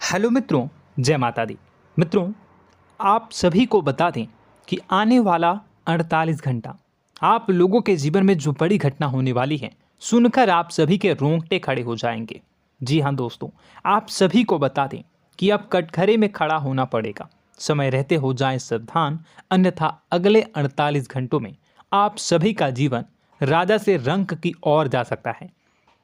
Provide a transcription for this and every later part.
Hello मित्रों, जय माता दी। मित्रों, आप सभी को बता दें कि आने वाला 48 घंटा आप लोगों के जीवन में जो बड़ी घटना होने वाली है, सुनकर आप सभी के रोंगटे खड़े हो जाएंगे। जी हाँ दोस्तों, आप सभी को बता दें कि अब कटघरे में खड़ा होना पड़ेगा। समय रहते हो जाएं सावधान, अन्यथा अगले 48 घंटों में आप सभी का जीवन राजा से रंक की ओर जा सकता है।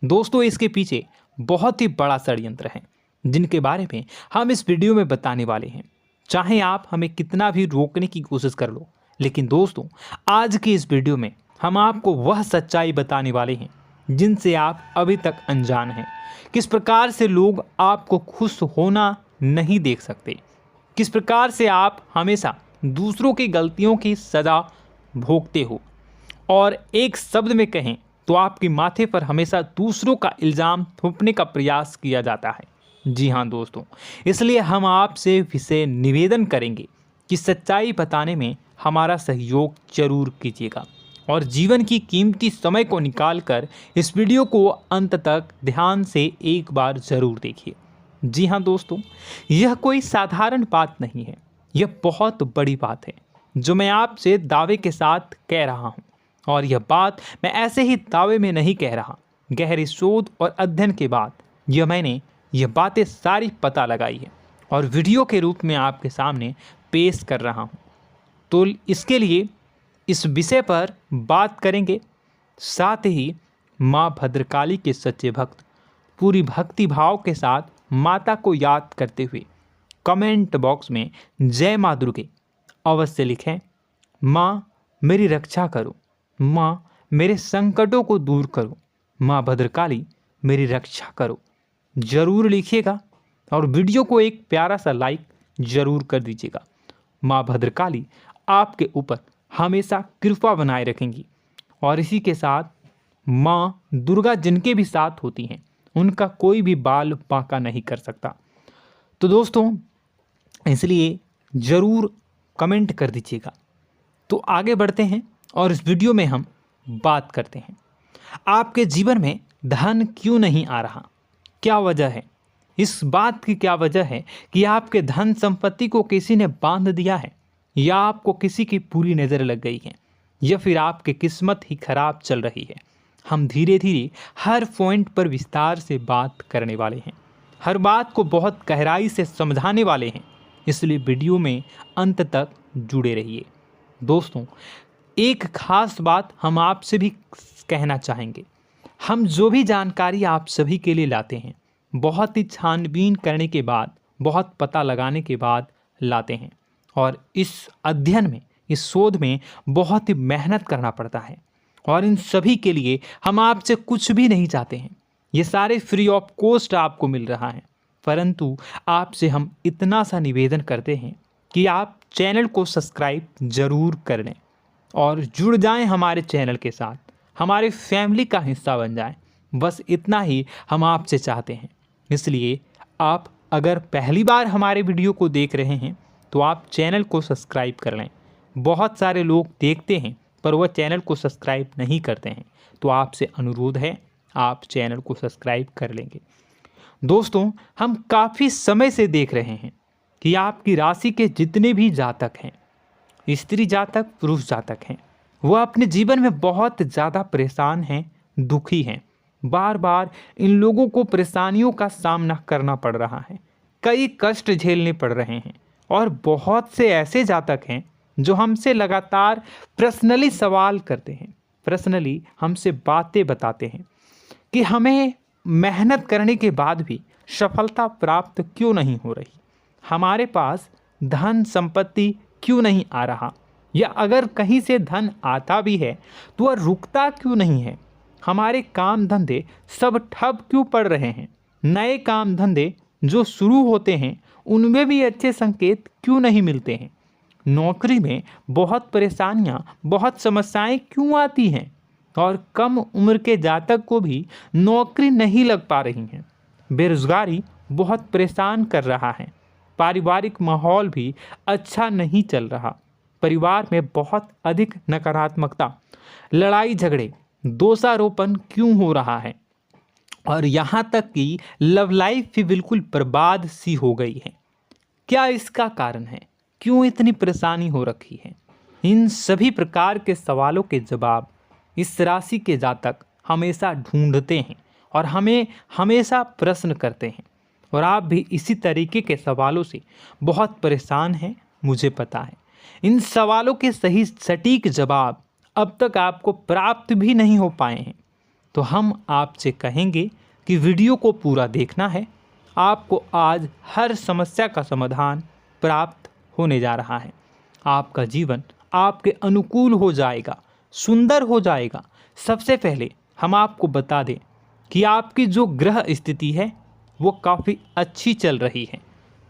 दोस्तों, इसके पीछे बहुत ही बड़ा षड्यंत्र है जिनके बारे में हम इस वीडियो में बताने वाले हैं। चाहे आप हमें कितना भी रोकने की कोशिश कर लो, लेकिन दोस्तों आज की इस वीडियो में हम आपको वह सच्चाई बताने वाले हैं जिनसे आप अभी तक अनजान हैं। किस प्रकार से लोग आपको खुश होना नहीं देख सकते, किस प्रकार से आप हमेशा दूसरों की गलतियों की सज़ा भोगते हो, और एक शब्द में कहें तो आपके माथे पर हमेशा दूसरों का इल्ज़ाम थोपने का प्रयास किया जाता है। जी हाँ दोस्तों, इसलिए हम आपसे विशेष निवेदन करेंगे कि सच्चाई बताने में हमारा सहयोग जरूर कीजिएगा और जीवन की कीमती समय को निकालकर इस वीडियो को अंत तक ध्यान से एक बार ज़रूर देखिए। जी हाँ दोस्तों, यह कोई साधारण बात नहीं है, यह बहुत बड़ी बात है जो मैं आपसे दावे के साथ कह रहा हूँ। और यह बात मैं ऐसे ही दावे में नहीं कह रहा, गहरी शोध और अध्ययन के बाद मैंने यह बातें सारी पता लगाई है और वीडियो के रूप में आपके सामने पेश कर रहा हूँ। तो इसके लिए इस विषय पर बात करेंगे। साथ ही माँ भद्रकाली के सच्चे भक्त पूरी भक्ति भाव के साथ माता को याद करते हुए कमेंट बॉक्स में जय माँ दुर्गे अवश्य लिखें। माँ मेरी रक्षा करो, माँ मेरे संकटों को दूर करो, माँ भद्रकाली मेरी रक्षा करो, ज़रूर लिखिएगा और वीडियो को एक प्यारा सा लाइक ज़रूर कर दीजिएगा। माँ भद्रकाली आपके ऊपर हमेशा कृपा बनाए रखेंगी और इसी के साथ माँ दुर्गा जिनके भी साथ होती हैं उनका कोई भी बाल बांका नहीं कर सकता। तो दोस्तों, इसलिए ज़रूर कमेंट कर दीजिएगा। तो आगे बढ़ते हैं और इस वीडियो में हम बात करते हैं, आपके जीवन में धन क्यों नहीं आ रहा, क्या वजह है। इस बात की क्या वजह है कि आपके धन संपत्ति को किसी ने बांध दिया है, या आपको किसी की पूरी नज़र लग गई है, या फिर आपकी किस्मत ही खराब चल रही है। हम धीरे धीरे हर पॉइंट पर विस्तार से बात करने वाले हैं, हर बात को बहुत गहराई से समझाने वाले हैं, इसलिए वीडियो में अंत तक जुड़े रहिए। दोस्तों, एक खास बात हम आपसे भी कहना चाहेंगे, हम जो भी जानकारी आप सभी के लिए लाते हैं बहुत ही छानबीन करने के बाद, बहुत पता लगाने के बाद लाते हैं, और इस अध्ययन में, इस शोध में बहुत ही मेहनत करना पड़ता है। और इन सभी के लिए हम आपसे कुछ भी नहीं चाहते हैं, ये सारे फ्री ऑफ कॉस्ट आपको मिल रहा है। परंतु आपसे हम इतना सा निवेदन करते हैं कि आप चैनल को सब्सक्राइब ज़रूर कर लें और जुड़ जाएं हमारे चैनल के साथ, हमारे फैमिली का हिस्सा बन जाएं। बस इतना ही हम आपसे चाहते हैं। इसलिए आप अगर पहली बार हमारे वीडियो को देख रहे हैं तो आप चैनल को सब्सक्राइब कर लें। बहुत सारे लोग देखते हैं पर वह चैनल को सब्सक्राइब नहीं करते हैं, तो आपसे अनुरोध है आप चैनल को सब्सक्राइब कर लेंगे। दोस्तों, हम काफ़ी समय से देख रहे हैं कि आपकी राशि के जितने भी जातक हैं, स्त्री जातक पुरुष जातक हैं, वह अपने जीवन में बहुत ज़्यादा परेशान हैं, दुखी हैं। बार बार इन लोगों को परेशानियों का सामना करना पड़ रहा है, कई कष्ट झेलने पड़ रहे हैं। और बहुत से ऐसे जातक हैं जो हमसे लगातार पर्सनली सवाल करते हैं, पर्सनली हमसे बातें बताते हैं कि हमें मेहनत करने के बाद भी सफलता प्राप्त क्यों नहीं हो रही, हमारे पास धन संपत्ति क्यों नहीं आ रहा, या अगर कहीं से धन आता भी है तो वह रुकता क्यों नहीं है, हमारे काम धंधे सब ठप क्यों पड़ रहे हैं, नए काम धंधे जो शुरू होते हैं उनमें भी अच्छे संकेत क्यों नहीं मिलते हैं, नौकरी में बहुत परेशानियां, बहुत समस्याएं क्यों आती हैं, और कम उम्र के जातक को भी नौकरी नहीं लग पा रही हैं, बेरोजगारी बहुत परेशान कर रहा है, पारिवारिक माहौल भी अच्छा नहीं चल रहा, परिवार में बहुत अधिक नकारात्मकता, लड़ाई झगड़े, दोषारोपण क्यों हो रहा है, और यहाँ तक कि लव लाइफ भी बिल्कुल बर्बाद सी हो गई है। क्या इसका कारण है? क्यों इतनी परेशानी हो रखी है? इन सभी प्रकार के सवालों के जवाब इस राशि के जातक हमेशा ढूंढते हैं और हमें हमेशा प्रश्न करते हैं, और आप भी इसी तरीके के सवालों से बहुत परेशान हैं, मुझे पता है। इन सवालों के सही सटीक जवाब अब तक आपको प्राप्त भी नहीं हो पाए हैं, तो हम आपसे कहेंगे कि वीडियो को पूरा देखना है। आपको आज हर समस्या का समाधान प्राप्त होने जा रहा है। आपका जीवन आपके अनुकूल हो जाएगा, सुंदर हो जाएगा। सबसे पहले हम आपको बता दें कि आपकी जो ग्रह स्थिति है वो काफ़ी अच्छी चल रही है,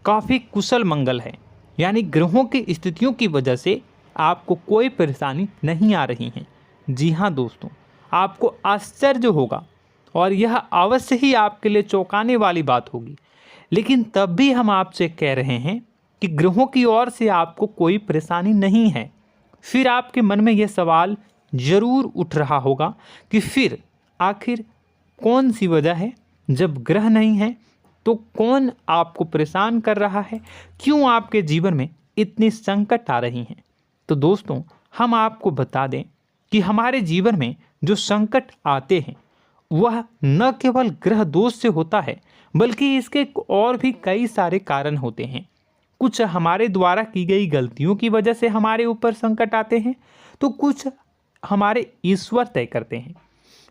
काफ़ी कुशल मंगल है, यानी ग्रहों की स्थितियों की वजह से आपको कोई परेशानी नहीं आ रही है। जी हाँ दोस्तों, आपको आश्चर्य होगा और यह अवश्य ही आपके लिए चौंकाने वाली बात होगी, लेकिन तब भी हम आपसे कह रहे हैं कि ग्रहों की ओर से आपको कोई परेशानी नहीं है। फिर आपके मन में यह सवाल जरूर उठ रहा होगा कि फिर आखिर कौन सी वजह है? जब ग्रह नहीं है तो कौन आपको परेशान कर रहा है? क्यों आपके जीवन में इतनी संकट आ रही हैं? तो दोस्तों, हम आपको बता दें कि हमारे जीवन में जो संकट आते हैं वह न केवल ग्रह दोष से होता है, बल्कि इसके और भी कई सारे कारण होते हैं। कुछ हमारे द्वारा की गई गलतियों की वजह से हमारे ऊपर संकट आते हैं, तो कुछ हमारे ईश्वर तय करते हैं,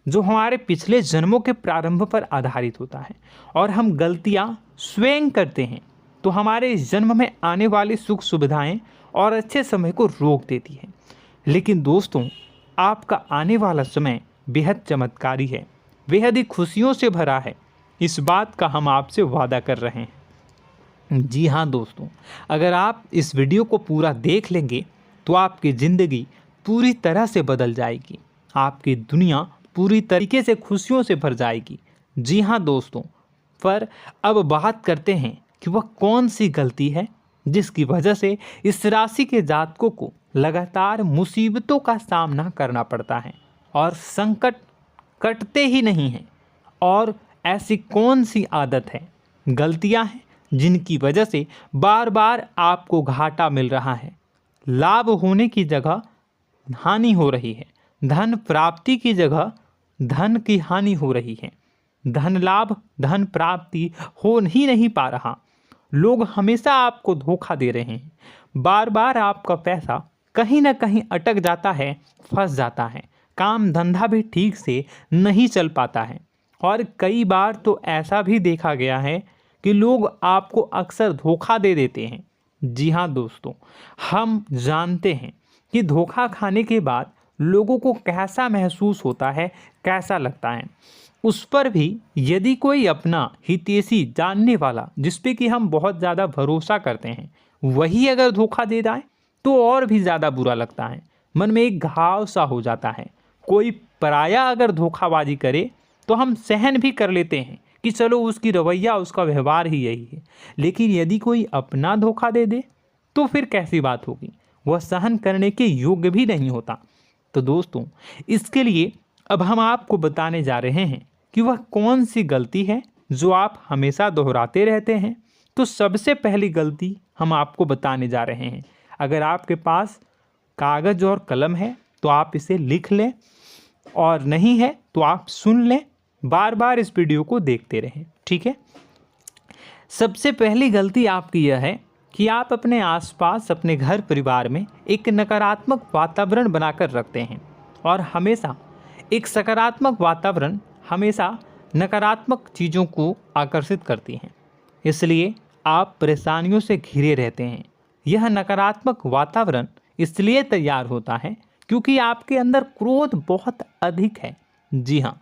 जो हमारे पिछले जन्मों के प्रारंभ पर आधारित होता है, और हम गलतियां स्वयं करते हैं तो हमारे इस जन्म में आने वाली सुख सुविधाएं और अच्छे समय को रोक देती है। लेकिन दोस्तों, आपका आने वाला समय बेहद चमत्कारी है, बेहद ही खुशियों से भरा है। इस बात का हम आपसे वादा कर रहे हैं। जी हाँ दोस्तों, अगर आप इस वीडियो को पूरा देख लेंगे तो आपकी ज़िंदगी पूरी तरह से बदल जाएगी, आपकी दुनिया पूरी तरीके से खुशियों से भर जाएगी। जी हाँ दोस्तों, पर अब बात करते हैं कि वह कौन सी गलती है जिसकी वजह से इस राशि के जातकों को लगातार मुसीबतों का सामना करना पड़ता है और संकट कटते ही नहीं हैं। और ऐसी कौन सी आदत है, गलतियां हैं जिनकी वजह से बार बार आपको घाटा मिल रहा है, लाभ होने की जगह हानि हो रही है, धन प्राप्ति की जगह धन की हानि हो रही है, धन लाभ धन प्राप्ति हो ही नहीं पा रहा, लोग हमेशा आपको धोखा दे रहे हैं, बार बार आपका पैसा कहीं ना कहीं अटक जाता है, फंस जाता है, काम धंधा भी ठीक से नहीं चल पाता है, और कई बार तो ऐसा भी देखा गया है कि लोग आपको अक्सर धोखा दे देते हैं। जी हाँ दोस्तों, हम जानते हैं कि धोखा खाने के बाद लोगों को कैसा महसूस होता है, कैसा लगता है। उस पर भी यदि कोई अपना हितैषी जानने वाला, जिस पे कि हम बहुत ज़्यादा भरोसा करते हैं, वही अगर धोखा दे जाए तो और भी ज़्यादा बुरा लगता है, मन में एक घाव सा हो जाता है। कोई पराया अगर धोखाबाजी करे तो हम सहन भी कर लेते हैं कि चलो उसकी रवैया उसका व्यवहार ही यही है, लेकिन यदि कोई अपना धोखा दे दे तो फिर कैसी बात होगी, वह सहन करने के योग्य भी नहीं होता। तो दोस्तों, इसके लिए अब हम आपको बताने जा रहे हैं कि वह कौन सी गलती है जो आप हमेशा दोहराते रहते हैं। तो सबसे पहली गलती हम आपको बताने जा रहे हैं। अगर आपके पास कागज़ और कलम है तो आप इसे लिख लें, और नहीं है तो आप सुन लें, बार बार इस वीडियो को देखते रहें, ठीक है। सबसे पहली गलती आपकी यह है कि आप अपने आसपास, अपने घर परिवार में एक नकारात्मक वातावरण बनाकर रखते हैं, और हमेशा एक सकारात्मक वातावरण हमेशा नकारात्मक चीज़ों को आकर्षित करती हैं, इसलिए आप परेशानियों से घिरे रहते हैं। यह नकारात्मक वातावरण इसलिए तैयार होता है क्योंकि आपके अंदर क्रोध बहुत अधिक है। जी हाँ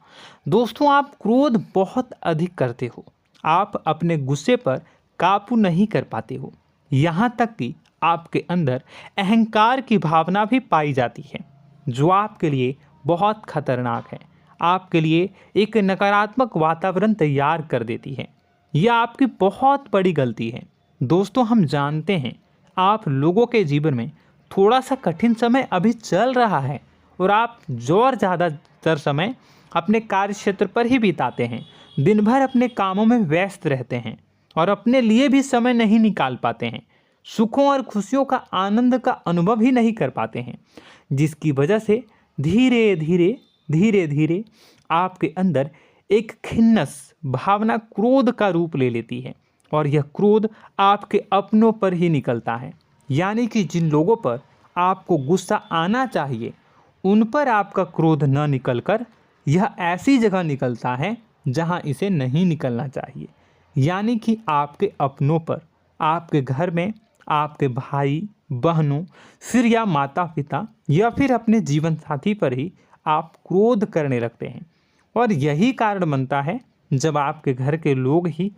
दोस्तों, आप क्रोध बहुत अधिक करते हो, आप अपने गुस्से पर काबू नहीं कर पाते हो, यहाँ तक कि आपके अंदर अहंकार की भावना भी पाई जाती है, जो आपके लिए बहुत खतरनाक है, आपके लिए एक नकारात्मक वातावरण तैयार कर देती है। यह आपकी बहुत बड़ी गलती है। दोस्तों, हम जानते हैं आप लोगों के जीवन में थोड़ा सा कठिन समय अभी चल रहा है, और आप जो और ज़्यादातर समय अपने कार्य क्षेत्र पर ही बिताते हैं, दिन भर अपने कामों में व्यस्त रहते हैं और अपने लिए भी समय नहीं निकाल पाते हैं, सुखों और खुशियों का आनंद का अनुभव ही नहीं कर पाते हैं, जिसकी वजह से धीरे धीरे धीरे धीरे आपके अंदर एक खिन्नस भावना क्रोध का रूप ले लेती है और यह क्रोध आपके अपनों पर ही निकलता है। यानी कि जिन लोगों पर आपको गुस्सा आना चाहिए उन पर आपका क्रोध न निकलकर यह ऐसी जगह निकलता है जहां इसे नहीं निकलना चाहिए। यानी कि आपके अपनों पर, आपके घर में, आपके भाई बहनों, फिर या माता पिता या फिर अपने जीवन साथी पर ही आप क्रोध करने लगते हैं। और यही कारण बनता है जब आपके घर के लोग ही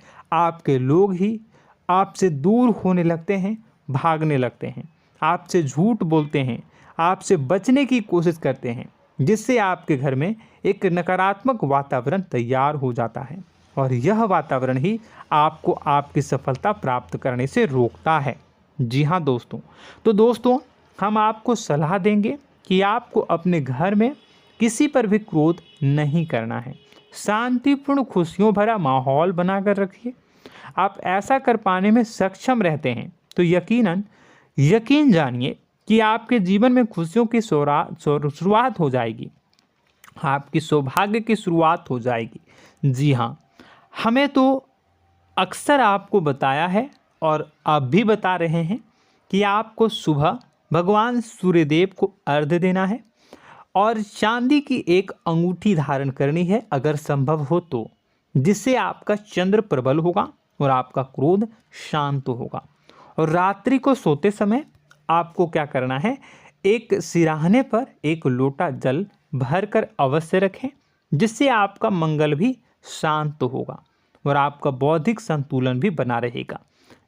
आपसे दूर होने लगते हैं, भागने लगते हैं, आपसे झूठ बोलते हैं, आपसे बचने की कोशिश करते हैं, जिससे आपके घर में एक नकारात्मक वातावरण तैयार हो जाता है और यह वातावरण ही आपको आपकी सफलता प्राप्त करने से रोकता है। जी हाँ दोस्तों, तो दोस्तों हम आपको सलाह देंगे कि आपको अपने घर में किसी पर भी क्रोध नहीं करना है। शांतिपूर्ण खुशियों भरा माहौल बनाकर रखिए। आप ऐसा कर पाने में सक्षम रहते हैं तो यकीन जानिए कि आपके जीवन में खुशियों की शुरुआत हो जाएगी, आपकी सौभाग्य की शुरुआत हो जाएगी। जी हाँ, हमें तो अक्सर आपको बताया है और अब भी बता रहे हैं कि आपको सुबह भगवान सूर्यदेव को अर्घ्य देना है और चांदी की एक अंगूठी धारण करनी है अगर संभव हो तो, जिससे आपका चंद्र प्रबल होगा और आपका क्रोध शांत होगा। और रात्रि को सोते समय आपको क्या करना है, एक सिराहने पर एक लोटा जल भरकर अवश्य रखें, जिससे आपका मंगल भी शांत होगा और आपका बौद्धिक संतुलन भी बना रहेगा।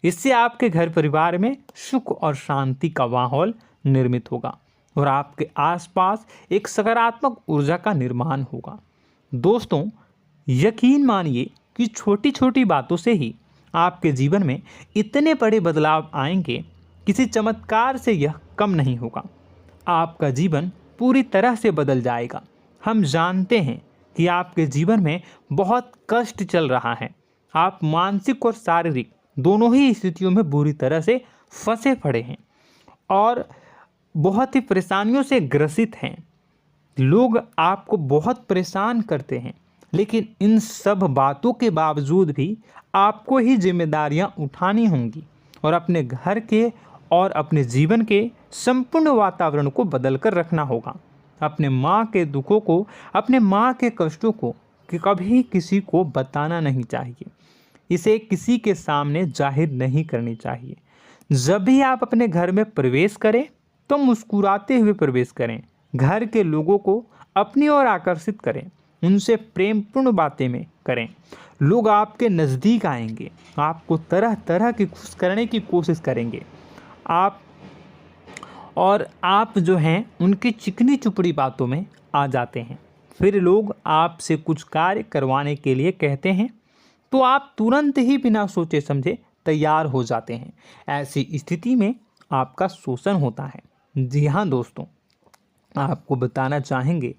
इससे आपके घर परिवार में सुख और शांति का माहौल निर्मित होगा और आपके आसपास एक सकारात्मक ऊर्जा का निर्माण होगा। दोस्तों यकीन मानिए कि छोटी छोटी बातों से ही आपके जीवन में इतने बड़े बदलाव आएंगे, किसी चमत्कार से यह कम नहीं होगा। आपका जीवन पूरी तरह से बदल जाएगा। हम जानते हैं कि आपके जीवन में बहुत कष्ट चल रहा है, आप मानसिक और शारीरिक दोनों ही स्थितियों में बुरी तरह से फंसे पड़े हैं और बहुत ही परेशानियों से ग्रसित हैं। लोग आपको बहुत परेशान करते हैं, लेकिन इन सब बातों के बावजूद भी आपको ही जिम्मेदारियां उठानी होंगी और अपने घर के और अपने जीवन के संपूर्ण वातावरण को बदल कर रखना होगा। अपने माँ के दुखों को, अपने माँ के कष्टों को कभी किसी को बताना नहीं चाहिए, इसे किसी के सामने जाहिर नहीं करनी चाहिए। जब भी आप अपने घर में प्रवेश करें तो मुस्कुराते हुए प्रवेश करें, घर के लोगों को अपनी ओर आकर्षित करें, उनसे प्रेमपूर्ण बातें में करें। लोग आपके नज़दीक आएंगे, आपको तरह तरह की खुश करने की कोशिश करेंगे। आप जो हैं उनकी चिकनी चुपड़ी बातों में आ जाते हैं। फिर लोग आपसे कुछ कार्य करवाने के लिए कहते हैं तो आप तुरंत ही बिना सोचे समझे तैयार हो जाते हैं। ऐसी स्थिति में आपका शोषण होता है। जी हाँ दोस्तों, आपको बताना चाहेंगे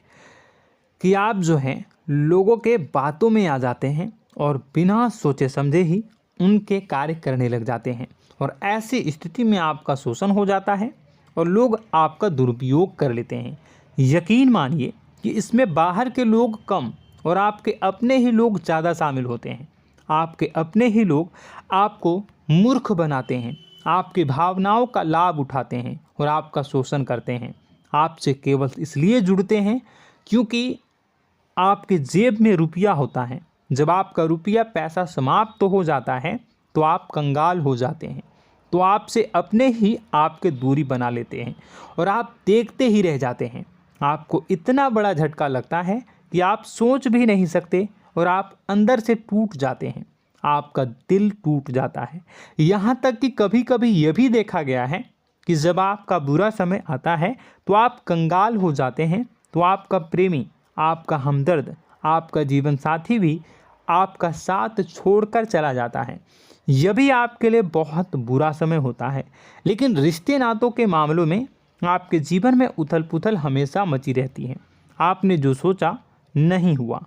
कि आप जो हैं लोगों के बातों में आ जाते हैं और बिना सोचे समझे ही उनके कार्य करने लग जाते हैं और ऐसी स्थिति में आपका शोषण हो जाता है और लोग आपका दुरुपयोग कर लेते हैं। यकीन मानिए कि इसमें बाहर के लोग कम और आपके अपने ही लोग ज़्यादा शामिल होते हैं। आपके अपने ही लोग आपको मूर्ख बनाते हैं, आपकी भावनाओं का लाभ उठाते हैं और आपका शोषण करते हैं। आपसे केवल इसलिए जुड़ते हैं क्योंकि आपके जेब में रुपया होता है। जब आपका रुपया पैसा समाप्त हो जाता है तो आप कंगाल हो जाते हैं, तो आपसे अपने ही आपके दूरी बना लेते हैं और आप देखते ही रह जाते हैं। आपको इतना बड़ा झटका लगता है कि आप सोच भी नहीं सकते और आप अंदर से टूट जाते हैं, आपका दिल टूट जाता है। यहाँ तक कि कभी कभी यह भी देखा गया है कि जब आपका बुरा समय आता है तो आप कंगाल हो जाते हैं, तो आपका प्रेमी, आपका हमदर्द, आपका जीवन साथी भी आपका साथ छोड़कर चला जाता है। यह भी आपके लिए बहुत बुरा समय होता है। लेकिन रिश्ते नातों के मामलों में आपके जीवन में उथल पुथल हमेशा मची रहती है। आपने जो सोचा नहीं हुआ।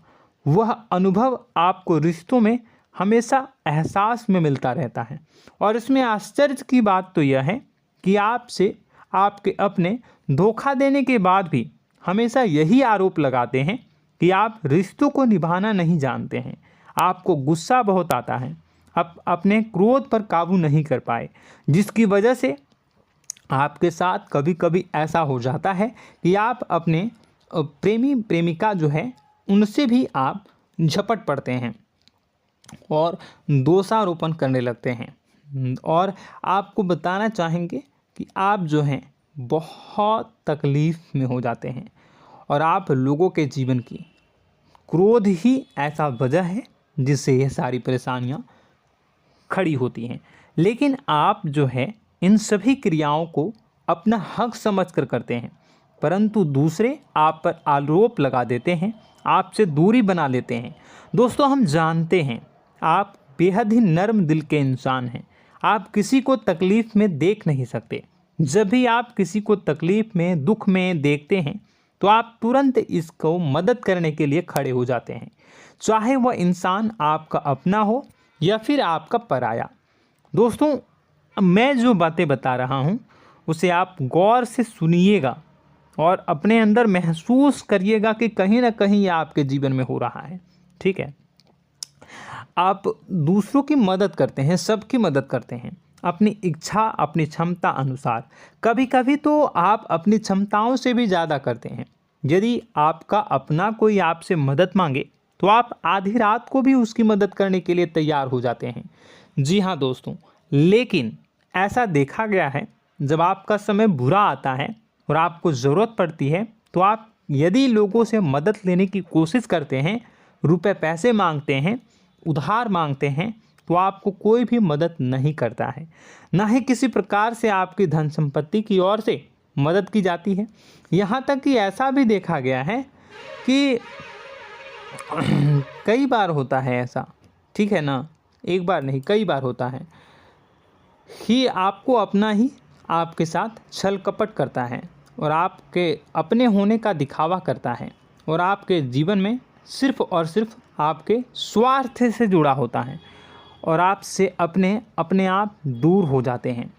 वह अनुभव आपको रिश्तों में हमेशा एहसास में मिलता रहता है। और इसमें आश्चर्य की बात तो यह है कि आपसे आपके अपने धोखा देने के बाद भी हमेशा यही आरोप लगाते हैं कि आप रिश्तों को निभाना नहीं जानते हैं। आपको गुस्सा बहुत आता है, आप अपने क्रोध पर काबू नहीं कर पाए, जिसकी वजह से आपके साथ कभी कभी ऐसा हो जाता है कि आप अपने प्रेमी प्रेमिका जो है उनसे भी आप झपट पड़ते हैं और दोषारोपण करने लगते हैं। और आपको बताना चाहेंगे कि आप जो हैं बहुत तकलीफ़ में हो जाते हैं और आप लोगों के जीवन की क्रोध ही ऐसा वजह है जिससे यह सारी परेशानियां खड़ी होती हैं। लेकिन आप जो है इन सभी क्रियाओं को अपना हक समझकर करते हैं, परंतु दूसरे आप पर आरोप लगा देते हैं, आपसे दूरी बना लेते हैं। दोस्तों, हम जानते हैं आप बेहद ही नर्म दिल के इंसान हैं। आप किसी को तकलीफ़ में देख नहीं सकते। जब भी आप किसी को तकलीफ़ में, दुख में देखते हैं तो आप तुरंत इसको मदद करने के लिए खड़े हो जाते हैं, चाहे वह इंसान आपका अपना हो या फिर आपका पराया। दोस्तों, मैं जो बातें बता रहा हूँ उसे आप गौर से सुनिएगा और अपने अंदर महसूस करिएगा कि कहीं ना कहीं ये आपके जीवन में हो रहा है। ठीक है, आप दूसरों की मदद करते हैं, सबकी मदद करते हैं अपनी इच्छा, अपनी क्षमता अनुसार। कभी कभी तो आप अपनी क्षमताओं से भी ज़्यादा करते हैं। यदि आपका अपना कोई आपसे मदद मांगे तो आप आधी रात को भी उसकी मदद करने के लिए तैयार हो जाते हैं। जी हाँ दोस्तों, लेकिन ऐसा देखा गया है जब आपका समय बुरा आता है और आपको ज़रूरत पड़ती है तो आप यदि लोगों से मदद लेने की कोशिश करते हैं, रुपए पैसे मांगते हैं, उधार मांगते हैं, तो आपको कोई भी मदद नहीं करता है, ना ही किसी प्रकार से आपकी धन संपत्ति की ओर से मदद की जाती है। यहाँ तक कि ऐसा भी देखा गया है कि कई बार होता है ऐसा, ठीक है ना, एक बार नहीं कई बार होता है कि आपको अपना ही आपके साथ छल कपट करता है और आपके अपने होने का दिखावा करता है और आपके जीवन में सिर्फ और सिर्फ आपके स्वार्थ से जुड़ा होता है और आपसे अपने आप दूर हो जाते हैं।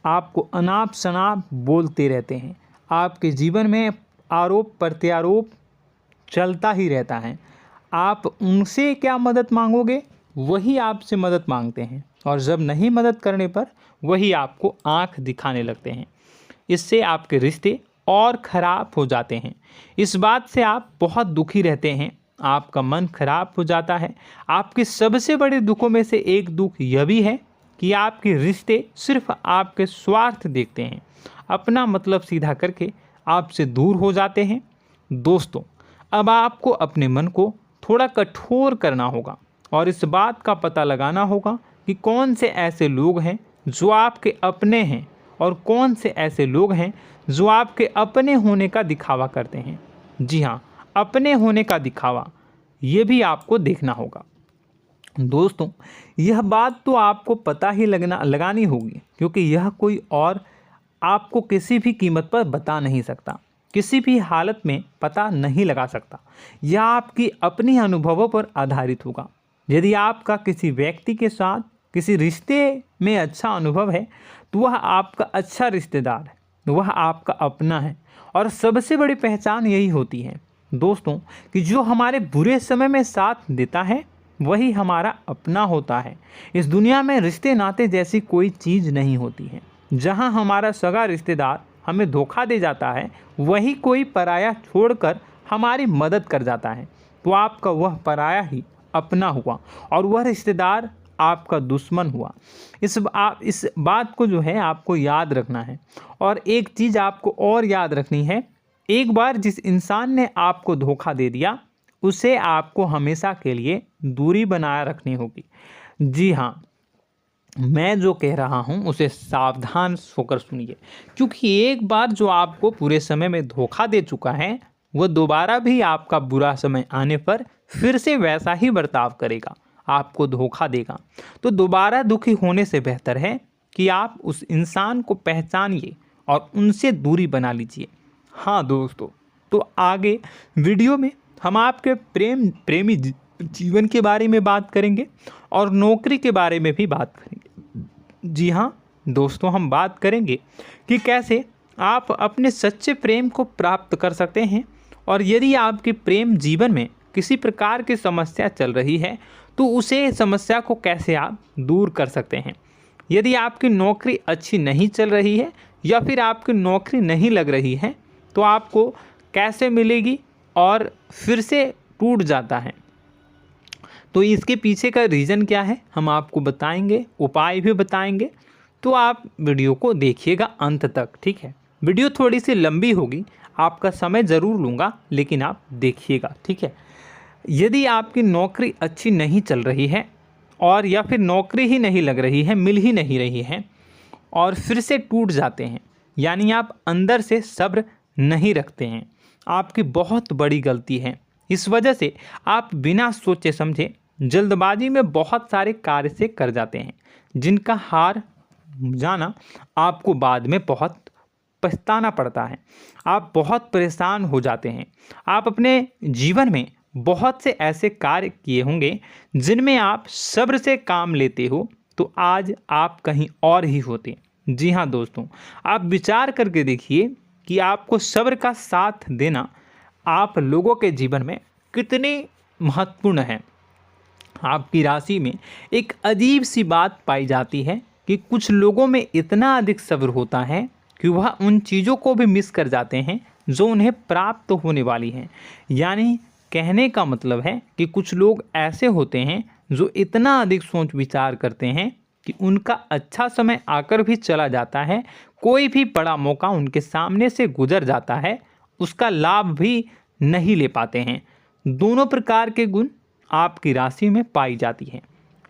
आपको अनाप शनाप बोलते रहते हैं। आपके जीवन में आरोप प्रत्यारोप चलता ही रहता है। आप उनसे क्या मदद मांगोगे, वही आपसे मदद मांगते हैं और जब नहीं मदद करने पर वही आपको आंख दिखाने लगते हैं। इससे आपके रिश्ते और ख़राब हो जाते हैं। इस बात से आप बहुत दुखी रहते हैं, आपका मन खराब हो जाता है। आपके सबसे बड़े दुखों में से एक दुख यह भी है कि आपके रिश्ते सिर्फ आपके स्वार्थ देखते हैं, अपना मतलब सीधा करके आपसे दूर हो जाते हैं। दोस्तों, अब आपको अपने मन को थोड़ा कठोर करना होगा और इस बात का पता लगाना होगा कि कौन से ऐसे लोग हैं जो आपके अपने हैं और कौन से ऐसे लोग हैं जो आपके अपने होने का दिखावा करते हैं। जी हाँ, अपने होने का दिखावा, ये भी आपको देखना होगा। दोस्तों, यह बात तो आपको पता ही लगानी होगी, क्योंकि यह कोई और आपको किसी भी कीमत पर बता नहीं सकता, किसी भी हालत में पता नहीं लगा सकता। यह आपकी अपनी अनुभवों पर आधारित होगा। यदि आपका किसी व्यक्ति के साथ किसी रिश्ते में अच्छा अनुभव है तो वह आपका अच्छा रिश्तेदार है, वह आपका अपना है। और सबसे बड़ी पहचान यही होती है दोस्तों कि जो हमारे बुरे समय में साथ देता है वही हमारा अपना होता है। इस दुनिया में रिश्ते नाते जैसी कोई चीज़ नहीं होती है। जहां हमारा सगा रिश्तेदार हमें धोखा दे जाता है, वही कोई पराया छोड़कर हमारी मदद कर जाता है, तो आपका वह पराया ही अपना हुआ और वह रिश्तेदार आपका दुश्मन हुआ। इस बात को जो है आपको याद रखना है। और एक चीज़ आपको और याद रखनी है, एक बार जिस इंसान ने आपको धोखा दे दिया उसे आपको हमेशा के लिए दूरी बनाए रखनी होगी। जी हाँ, मैं जो कह रहा हूँ उसे सावधान होकर सुनिए, क्योंकि एक बार जो आपको पूरे समय में धोखा दे चुका है वह दोबारा भी आपका बुरा समय आने पर फिर से वैसा ही बर्ताव करेगा, आपको धोखा देगा। तो दोबारा दुखी होने से बेहतर है कि आप उस इंसान को पहचानिए और उनसे दूरी बना लीजिए। हाँ दोस्तों, तो आगे वीडियो में हम आपके प्रेमी जीवन के बारे में बात करेंगे और नौकरी के बारे में भी बात करेंगे। जी हाँ दोस्तों, हम बात करेंगे कि कैसे आप अपने सच्चे प्रेम को प्राप्त कर सकते हैं, और यदि आपके प्रेम जीवन में किसी प्रकार की समस्या चल रही है तो उसे समस्या को कैसे आप दूर कर सकते हैं। यदि आपकी नौकरी अच्छी नहीं चल रही है या फिर आपकी नौकरी नहीं लग रही है तो आपको कैसे मिलेगी और फिर से टूट जाता है, तो इसके पीछे का रीज़न क्या है हम आपको बताएंगे, उपाय भी बताएंगे। तो आप वीडियो को देखिएगा अंत तक, ठीक है। वीडियो थोड़ी सी लंबी होगी, आपका समय ज़रूर लूँगा, लेकिन आप देखिएगा, ठीक है। यदि आपकी नौकरी अच्छी नहीं चल रही है और या फिर नौकरी ही नहीं लग रही है, मिल ही नहीं रही है और फिर से टूट जाते हैं, यानी आप अंदर से सब्र नहीं रखते हैं, आपकी बहुत बड़ी गलती है। इस वजह से आप बिना सोचे समझे जल्दबाजी में बहुत सारे कार्य से कर जाते हैं, जिनका हार जाना आपको बाद में बहुत पछताना पड़ता है। आप बहुत परेशान हो जाते हैं। आप अपने जीवन में बहुत से ऐसे कार्य किए होंगे जिनमें आप सब्र से काम लेते हो, तो आज आप कहीं और ही होते। जी हाँ दोस्तों, आप विचार करके देखिए कि आपको सब्र का साथ देना आप लोगों के जीवन में कितनी महत्वपूर्ण है। आपकी राशि में एक अजीब सी बात पाई जाती है कि कुछ लोगों में इतना अधिक सब्र होता है कि वह उन चीज़ों को भी मिस कर जाते हैं जो उन्हें प्राप्त होने वाली हैं। यानी कहने का मतलब है कि कुछ लोग ऐसे होते हैं जो इतना अधिक सोच विचार करते हैं कि उनका अच्छा समय आकर भी चला जाता है, कोई भी बड़ा मौका उनके सामने से गुजर जाता है, उसका लाभ भी नहीं ले पाते हैं। दोनों प्रकार के गुण आपकी राशि में पाई जाती है।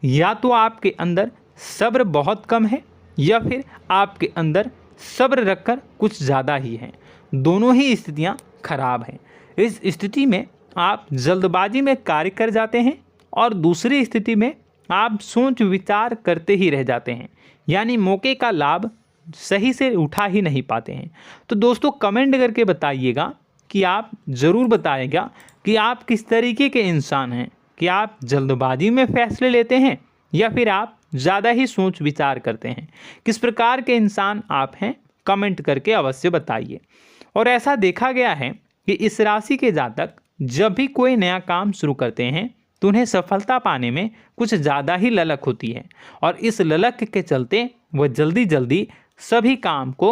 या तो आपके अंदर सब्र बहुत कम है या फिर आपके अंदर सब्र रखकर कुछ ज़्यादा ही है। दोनों ही स्थितियाँ खराब हैं। इस स्थिति में आप जल्दबाजी में कार्य कर जाते हैं और दूसरी स्थिति में आप सोच विचार करते ही रह जाते हैं, यानी मौके का लाभ सही से उठा ही नहीं पाते हैं। तो दोस्तों कमेंट करके बताइएगा कि आप ज़रूर बताइएगा कि आप किस तरीके के इंसान हैं, कि आप जल्दबाजी में फैसले लेते हैं या फिर आप ज़्यादा ही सोच विचार करते हैं। किस प्रकार के इंसान आप हैं, कमेंट करके अवश्य बताइए। और ऐसा देखा गया है कि इस राशि के जातक जब भी कोई नया काम शुरू करते हैं तो उन्हें सफलता पाने में कुछ ज़्यादा ही ललक होती है, और इस ललक के चलते वह जल्दी जल्दी सभी काम को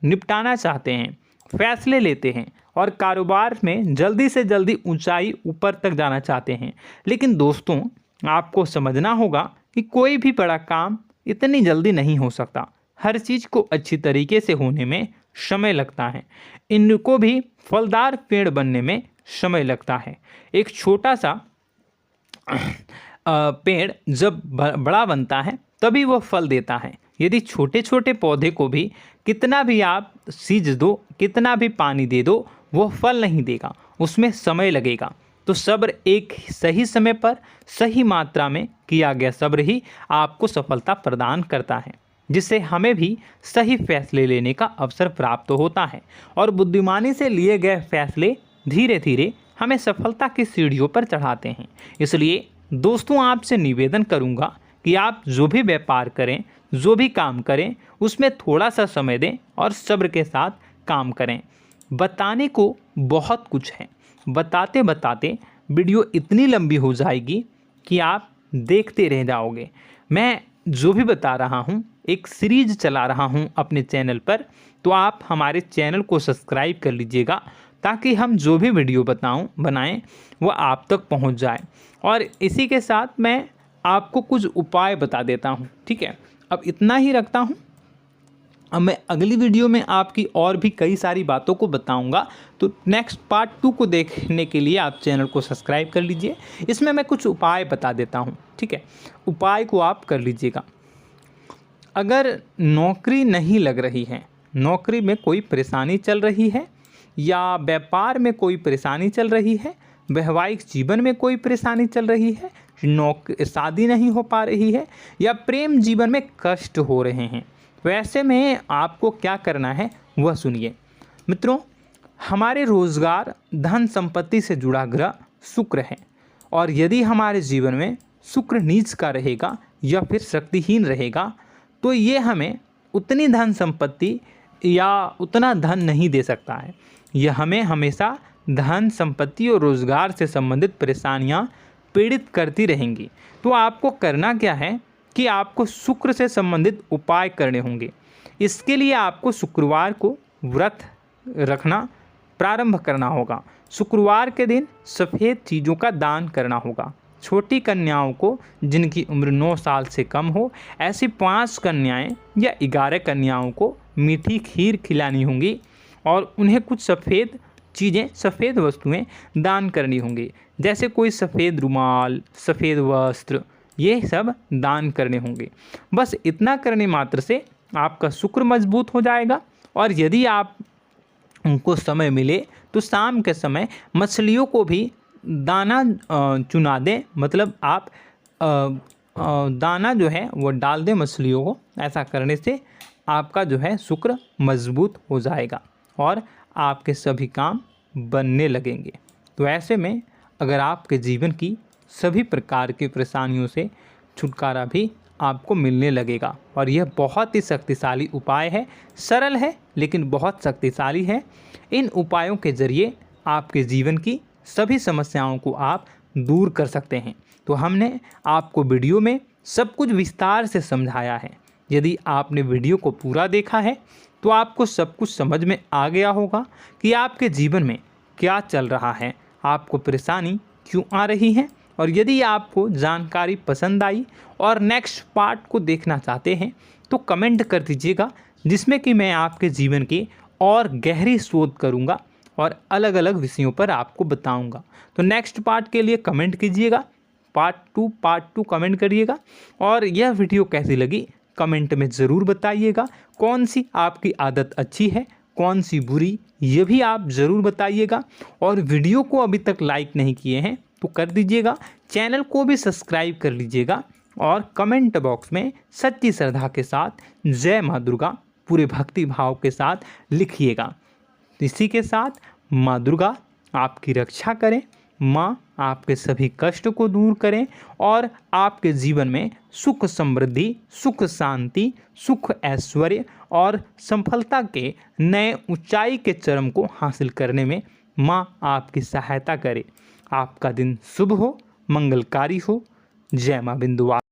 निपटाना चाहते हैं, फैसले लेते हैं और कारोबार में जल्दी से जल्दी ऊंचाई ऊपर तक जाना चाहते हैं। लेकिन दोस्तों आपको समझना होगा कि कोई भी बड़ा काम इतनी जल्दी नहीं हो सकता। हर चीज़ को अच्छी तरीके से होने में समय लगता है। इनको भी फलदार पेड़ बनने में समय लगता है। एक छोटा सा पेड़ जब बड़ा बनता है तभी वह फल देता है। यदि छोटे छोटे पौधे को भी कितना भी आप सींच दो, कितना भी पानी दे दो, वो फल नहीं देगा, उसमें समय लगेगा। तो सब्र एक सही समय पर सही मात्रा में किया गया सब्र ही आपको सफलता प्रदान करता है, जिससे हमें भी सही फैसले लेने का अवसर प्राप्त होता है। और बुद्धिमानी से लिए गए फैसले धीरे धीरे हमें सफलता की सीढ़ियों पर चढ़ाते हैं। इसलिए दोस्तों आपसे निवेदन करूंगा कि आप जो भी व्यापार करें, जो भी काम करें, उसमें थोड़ा सा समय दें और सब्र के साथ काम करें। बताने को बहुत कुछ है, बताते बताते वीडियो इतनी लंबी हो जाएगी कि आप देखते रह जाओगे। मैं जो भी बता रहा हूँ एक सीरीज चला रहा हूँ अपने चैनल पर, तो आप हमारे चैनल को सब्सक्राइब कर लीजिएगा ताकि हम जो भी वीडियो बनाएं वो आप तक पहुँच जाए। और इसी के साथ मैं आपको कुछ उपाय बता देता हूँ, ठीक है। अब इतना ही रखता हूँ। अब मैं अगली वीडियो में आपकी और भी कई सारी बातों को बताऊंगा, तो नेक्स्ट पार्ट 2 को देखने के लिए आप चैनल को सब्सक्राइब कर लीजिए। इसमें मैं कुछ उपाय बता देता हूं, ठीक है। उपाय को आप कर लीजिएगा। अगर नौकरी नहीं लग रही है, नौकरी में कोई परेशानी चल रही है, या व्यापार में कोई परेशानी चल रही है, वैवाहिक जीवन में कोई परेशानी चल रही है, शादी नहीं हो पा रही है, या प्रेम जीवन में कष्ट हो रहे हैं, वैसे में आपको क्या करना है वह सुनिए। मित्रों, हमारे रोजगार, धन संपत्ति से जुड़ा ग्रह शुक्र है, और यदि हमारे जीवन में शुक्र नीच का रहेगा या फिर शक्तिहीन रहेगा तो ये हमें उतनी धन संपत्ति या उतना धन नहीं दे सकता है। यह हमें हमेशा धन संपत्ति और रोजगार से संबंधित परेशानियां पीड़ित करती रहेंगी। तो आपको करना क्या है कि आपको शुक्र से संबंधित उपाय करने होंगे। इसके लिए आपको शुक्रवार को व्रत रखना प्रारंभ करना होगा। शुक्रवार के दिन सफ़ेद चीज़ों का दान करना होगा। छोटी कन्याओं को जिनकी उम्र 9 साल से कम हो, ऐसी 5 कन्याएं या 11 कन्याओं को मीठी खीर खिलानी होंगी और उन्हें कुछ सफ़ेद चीज़ें, सफ़ेद वस्तुएं दान करनी होंगी, जैसे कोई सफ़ेद रुमाल, सफ़ेद वस्त्र, ये सब दान करने होंगे। बस इतना करने मात्र से आपका शुक्र मजबूत हो जाएगा। और यदि आप उनको समय मिले तो शाम के समय मछलियों को भी दाना चुना दें, मतलब आप दाना जो है वो डाल दें मछलियों को। ऐसा करने से आपका जो है शुक्र मजबूत हो जाएगा और आपके सभी काम बनने लगेंगे। तो ऐसे में अगर आपके जीवन की सभी प्रकार की परेशानियों से छुटकारा भी आपको मिलने लगेगा। और यह बहुत ही शक्तिशाली उपाय है, सरल है लेकिन बहुत शक्तिशाली है। इन उपायों के ज़रिए आपके जीवन की सभी समस्याओं को आप दूर कर सकते हैं। तो हमने आपको वीडियो में सब कुछ विस्तार से समझाया है। यदि आपने वीडियो को पूरा देखा है तो आपको सब कुछ समझ में आ गया होगा कि आपके जीवन में क्या चल रहा है, आपको परेशानी क्यों आ रही है। और यदि आपको जानकारी पसंद आई और नेक्स्ट पार्ट को देखना चाहते हैं तो कमेंट कर दीजिएगा, जिसमें कि मैं आपके जीवन की और गहरी शोध करूंगा और अलग अलग विषयों पर आपको बताऊंगा। तो नेक्स्ट पार्ट के लिए कमेंट कीजिएगा, पार्ट टू कमेंट करिएगा। और यह वीडियो कैसी लगी कमेंट में ज़रूर बताइएगा। कौन सी आपकी आदत अच्छी है, कौन सी बुरी, ये भी आप ज़रूर बताइएगा। और वीडियो को अभी तक लाइक नहीं किए हैं तो कर दीजिएगा, चैनल को भी सब्सक्राइब कर लीजिएगा और कमेंट बॉक्स में सच्ची श्रद्धा के साथ जय माँ दुर्गा पूरे भक्ति भाव के साथ लिखिएगा। इसी के साथ माँ दुर्गा आपकी रक्षा करें, माँ आपके सभी कष्ट को दूर करें और आपके जीवन में सुख समृद्धि, सुख शांति, सुख ऐश्वर्य और सफलता के नए ऊंचाई के चरम को हासिल करने में माँ आपकी सहायता करे। आपका दिन शुभ हो, मंगलकारी हो। जय माँ बिंदुवासिनी।